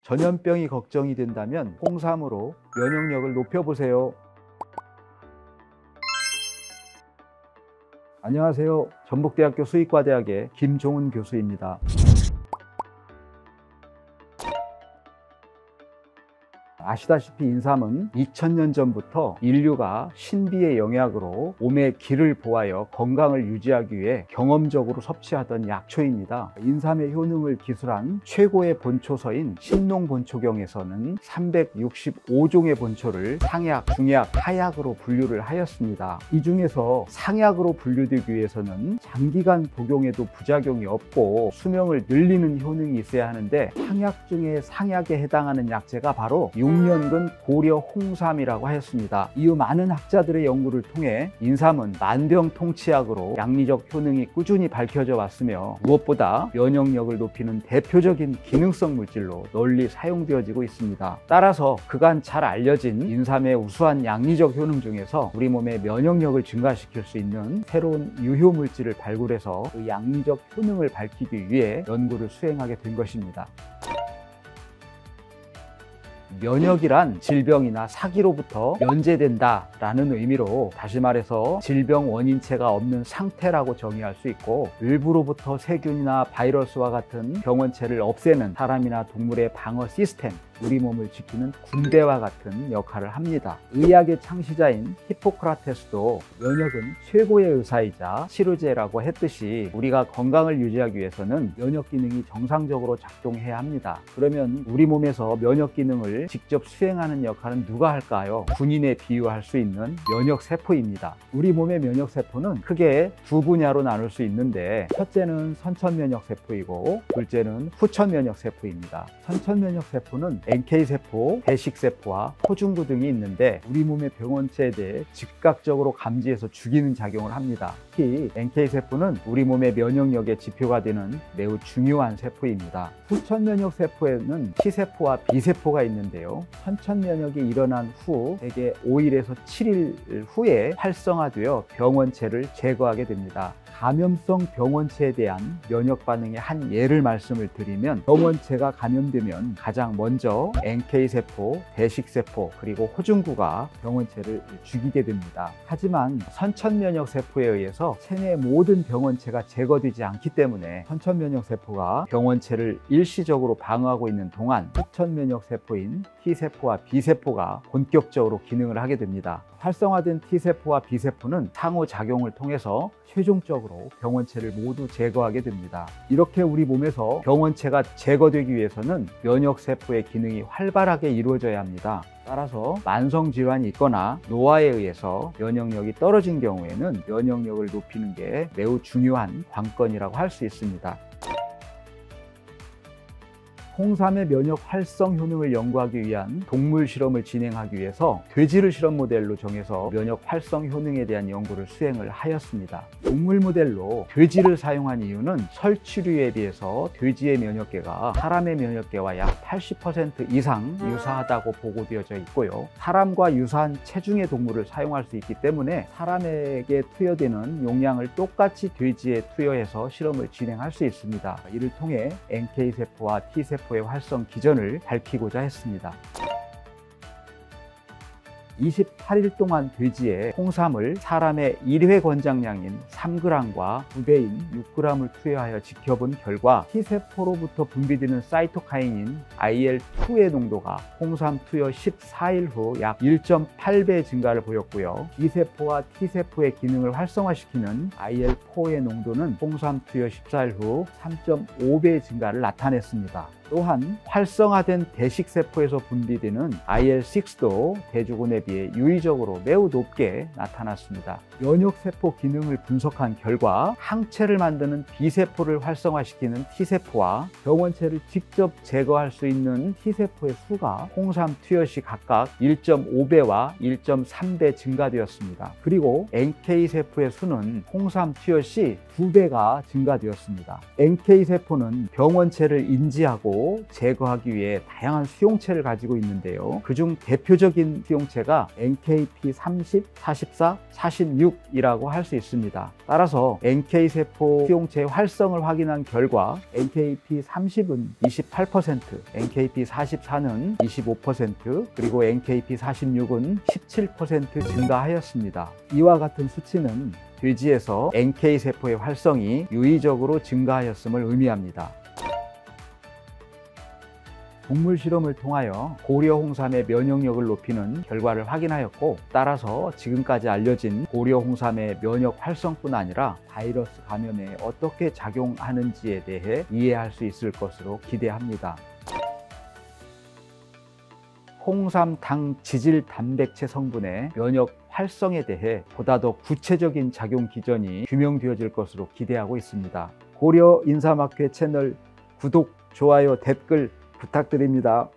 전염병이 걱정이 된다면 홍삼으로 면역력을 높여보세요. 안녕하세요. 전북대학교 수의과대학의 김종훈 교수입니다. 아시다시피 인삼은 2000년 전부터 인류가 신비의 영약으로 몸의 기를 보하여 건강을 유지하기 위해 경험적으로 섭취하던 약초입니다. 인삼의 효능을 기술한 최고의 본초서인 신농본초경에서는 365종의 본초를 상약, 중약, 하약으로 분류를 하였습니다. 이 중에서 상약으로 분류되기 위해서는 장기간 복용에도 부작용이 없고 수명을 늘리는 효능이 있어야 하는데, 상약 중에 상약에 해당하는 약재가 바로 6년근 고려 홍삼이라고 하였습니다. 이후 많은 학자들의 연구를 통해 인삼은 만병통치약으로 양리적 효능이 꾸준히 밝혀져 왔으며, 무엇보다 면역력을 높이는 대표적인 기능성 물질로 널리 사용되어지고 있습니다. 따라서 그간 잘 알려진 인삼의 우수한 양리적 효능 중에서 우리 몸의 면역력을 증가시킬 수 있는 새로운 유효 물질을 발굴해서 그 양리적 효능을 밝히기 위해 연구를 수행하게 된 것입니다. 면역이란 질병이나 사기로부터 면제된다 라는 의미로, 다시 말해서 질병 원인체가 없는 상태라고 정의할 수 있고, 외부로부터 세균이나 바이러스와 같은 병원체를 없애는 사람이나 동물의 방어 시스템, 우리 몸을 지키는 군대와 같은 역할을 합니다. 의학의 창시자인 히포크라테스도 면역은 최고의 의사이자 치료제라고 했듯이, 우리가 건강을 유지하기 위해서는 면역 기능이 정상적으로 작동해야 합니다. 그러면 우리 몸에서 면역 기능을 직접 수행하는 역할은 누가 할까요? 군인에 비유할 수 있는 면역세포입니다. 우리 몸의 면역세포는 크게 두 분야로 나눌 수 있는데, 첫째는 선천면역세포이고 둘째는 후천면역세포입니다. 선천면역세포는 NK세포, 대식세포와 호중구 등이 있는데, 우리 몸의 병원체에 대해 즉각적으로 감지해서 죽이는 작용을 합니다. 특히 NK세포는 우리 몸의 면역력의 지표가 되는 매우 중요한 세포입니다. 후천면역세포에는 T세포와 B세포가 있는데요, 선천면역이 일어난 후 대개 5일에서 7일 후에 활성화되어 병원체를 제거하게 됩니다. 감염성 병원체에 대한 면역 반응의 한 예를 말씀을 드리면, 병원체가 감염되면 가장 먼저 NK세포, 대식세포, 그리고 호중구가 병원체를 죽이게 됩니다. 하지만 선천면역세포에 의해서 체내 모든 병원체가 제거되지 않기 때문에 선천면역세포가 병원체를 일시적으로 방어하고 있는 동안 후천면역세포인 T세포와 B세포가 본격적으로 기능을 하게 됩니다. 활성화된 T세포와 B세포는 상호작용을 통해서 최종적으로 병원체를 모두 제거하게 됩니다. 이렇게 우리 몸에서 병원체가 제거되기 위해서는 면역세포의 기능이 활발하게 이루어져야 합니다. 따라서 만성질환이 있거나 노화에 의해서 면역력이 떨어진 경우에는 면역력을 높이는 게 매우 중요한 관건이라고 할 수 있습니다. 홍삼의 면역 활성 효능을 연구하기 위한 동물 실험을 진행하기 위해서 돼지를 실험 모델로 정해서 면역 활성 효능에 대한 연구를 수행을 하였습니다. 동물 모델로 돼지를 사용한 이유는 설치류에 비해서 돼지의 면역계가 사람의 면역계와 약 80% 이상 유사하다고 보고되어져 있고요, 사람과 유사한 체중의 동물을 사용할 수 있기 때문에 사람에게 투여되는 용량을 똑같이 돼지에 투여해서 실험을 진행할 수 있습니다. 이를 통해 NK세포와 T세포 의 활성 기전을 밝히고자 했습니다. 28일 동안 돼지에 홍삼을 사람의 1회 권장량인 3g과 2배인 6g을 투여하여 지켜본 결과, T세포로부터 분비되는 사이토카인인 IL-2의 농도가 홍삼 투여 14일 후 약 1.8배 증가를 보였고요, B세포와 T세포의 기능을 활성화시키는 IL-4의 농도는 홍삼 투여 14일 후 3.5배 증가를 나타냈습니다. 또한 활성화된 대식세포에서 분비되는 IL-6도 대조군에 비해 유의적으로 매우 높게 나타났습니다. 면역세포 기능을 분석한 결과, 항체를 만드는 B세포를 활성화시키는 T세포와 병원체를 직접 제거할 수 있는 T세포의 수가 홍삼 투여 시 각각 1.5배와 1.3배 증가되었습니다. 그리고 NK세포의 수는 홍삼 투여 시 2배가 증가되었습니다. NK세포는 병원체를 인지하고 막고 제거하기 위해 다양한 수용체를 가지고 있는데요. 그중 대표적인 수용체가 NKp30, 44, 46이라고 할 수 있습니다. 따라서 NK세포 수용체의 활성을 확인한 결과 NKp30은 28%, NKp44는 25%, 그리고 NKp46은 17% 증가하였습니다. 이와 같은 수치는 돼지에서 NK세포의 활성이 유의적으로 증가하였음을 의미합니다. 동물 실험을 통하여 고려 홍삼의 면역력을 높이는 결과를 확인하였고, 따라서 지금까지 알려진 고려 홍삼의 면역 활성뿐 아니라 바이러스 감염에 어떻게 작용하는지에 대해 이해할 수 있을 것으로 기대합니다. 홍삼 당 지질 단백체 성분의 면역 활성에 대해 보다 더 구체적인 작용 기전이 규명되어질 것으로 기대하고 있습니다. 고려 인삼학회 채널 구독, 좋아요, 댓글 부탁드립니다.